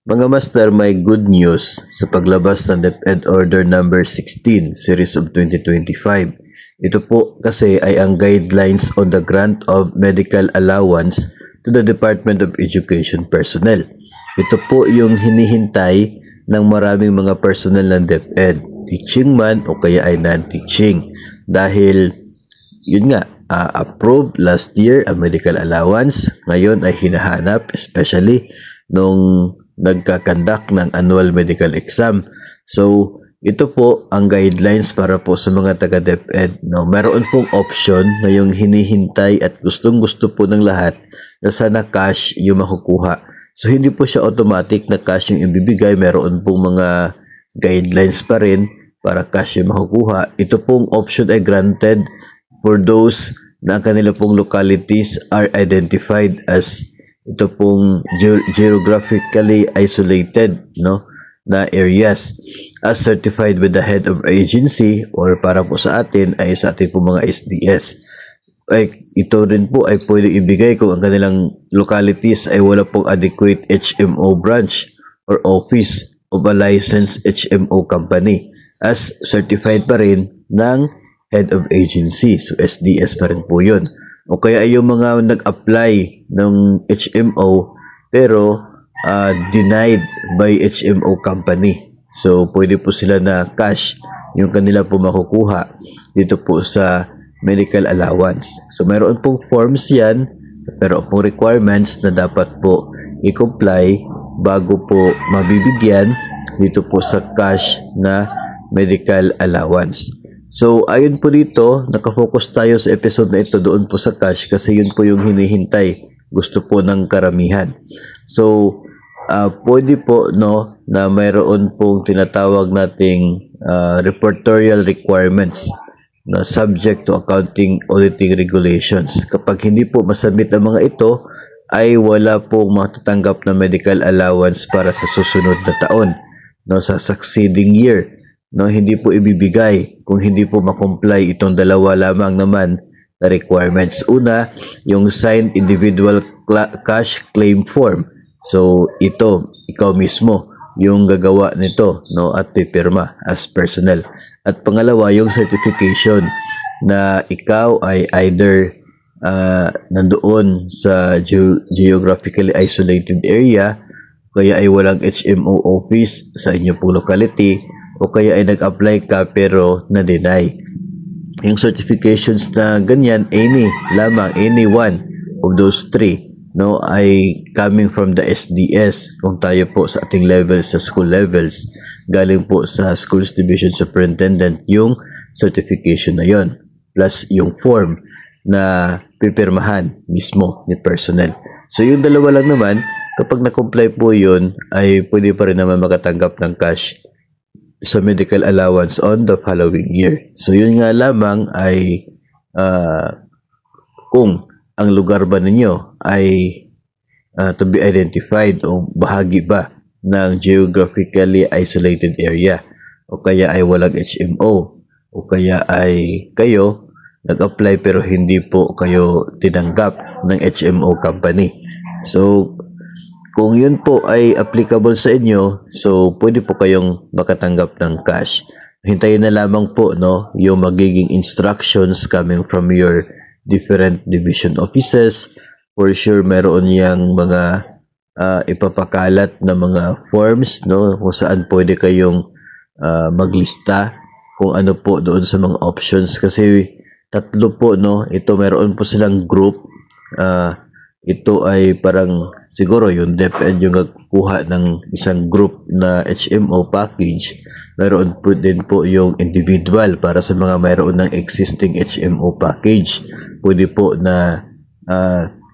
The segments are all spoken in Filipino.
Mga master, may good news sa paglabas ng DepEd Order number 16 Series of 2025. Ito po kasi ay ang guidelines on the grant of medical allowance to the Department of Education personnel. Ito po yung hinihintay ng maraming mga personnel ng DepEd, teaching man o kaya ay non-teaching. Dahil yun nga, approved last year ang medical allowance, ngayon ay hinahanap, especially nung nagkakandak ng annual medical exam. So, ito po ang guidelines para po sa mga taga-DepEd. No? Meron pong option na yung hinihintay at gustong-gusto po ng lahat na sana cash yung makukuha. So, hindi po siya automatic na cash yung ibibigay. Meron pong mga guidelines pa rin para cash yung makukuha. Ito pong option ay granted for those na kanila pong localities are identified as ito pong geographically isolated na areas as certified with the head of agency, or para po sa atin ay sa ating po mga SDS. Ay, ito rin po ay pwede ibigay kung ang kanilang localities ay wala pong adequate HMO branch or office of a licensed HMO company as certified pa rin ng head of agency. So SDS pa rin po yun. O kaya ay yung mga nag-apply ng HMO pero denied by HMO company. So, pwede po sila na cash yung kanila po makukuha dito po sa medical allowance. So, meron pong forms yan, pero pong requirements na dapat po i-comply bago po mabibigyan dito po sa cash na medical allowance. So, ayun po dito, nakafocus tayo sa episode na ito doon po sa cash kasi yun po yung hinihintay. Gusto po ng karamihan. So, pwede po na mayroon pong tinatawag nating reportorial requirements na subject to accounting auditing regulations. Kapag hindi po masubmit ang mga ito, ay wala pong matatanggap na medical allowance para sa susunod na taon, sa succeeding year. Hindi po ibibigay kung hindi po makomply itong dalawa lamang naman na requirements. Una, yung signed individual cash claim form. So, ikaw mismo yung gagawa nito, at pipirma as personnel. At pangalawa, yung certification na ikaw ay either nandoon sa geographically isolated area, kaya ay walang HMO office sa inyong pong locality, o kaya ay nag-apply ka pero na-deny. Yung certifications na ganyan, any one of those three, ay coming from the SDS. Kung tayo po sa ating levels, sa school levels, galing po sa Schools Division Superintendent yung certification na yon, plus yung form na pipirmahan mismo ni personnel. So yung dalawa lang naman, kapag na-comply po yun, ay pwede pa rin naman makatanggap ng cash sa medical allowance on the following year. So yun nga lamang ay kung ang lugar ba ninyo ay to be identified o bahagi ba ng geographically isolated area, o kaya ay walang HMO, o kaya ay kayo nag-apply pero hindi po kayo tinanggap ng HMO company. So kung yun po ay applicable sa inyo, so pwede po kayong makatanggap ng cash. Hintayin na lamang po yung magiging instructions coming from your different division offices. For sure, meron yang mga ipapakalat na mga forms, kung saan pwede kayong maglista kung ano po doon sa mga options. Kasi tatlo po, ito meron po silang group. Ito ay parang siguro yung DepEd yung nagkuha ng isang group na HMO package. Meron po din po yung individual para sa mga mayroon ng existing HMO package. Pwede po na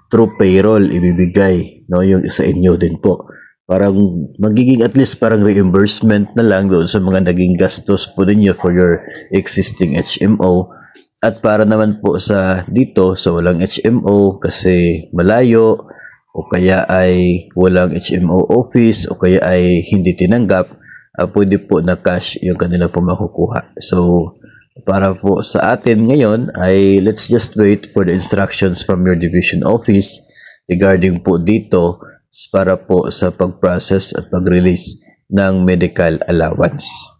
through payroll ibibigay, yung sa inyo din po. Parang magiging at least parang reimbursement na lang doon sa mga naging gastos po ninyo for your existing HMO. At para naman po sa dito, sa walang HMO kasi malayo, o kaya ay walang HMO office, o kaya ay hindi tinanggap, pwede po na cash yung kanila po makukuha. So, para po sa atin ngayon ay let's just wait for the instructions from your division office regarding po dito para po sa pag-process at pag-release ng medical allowance.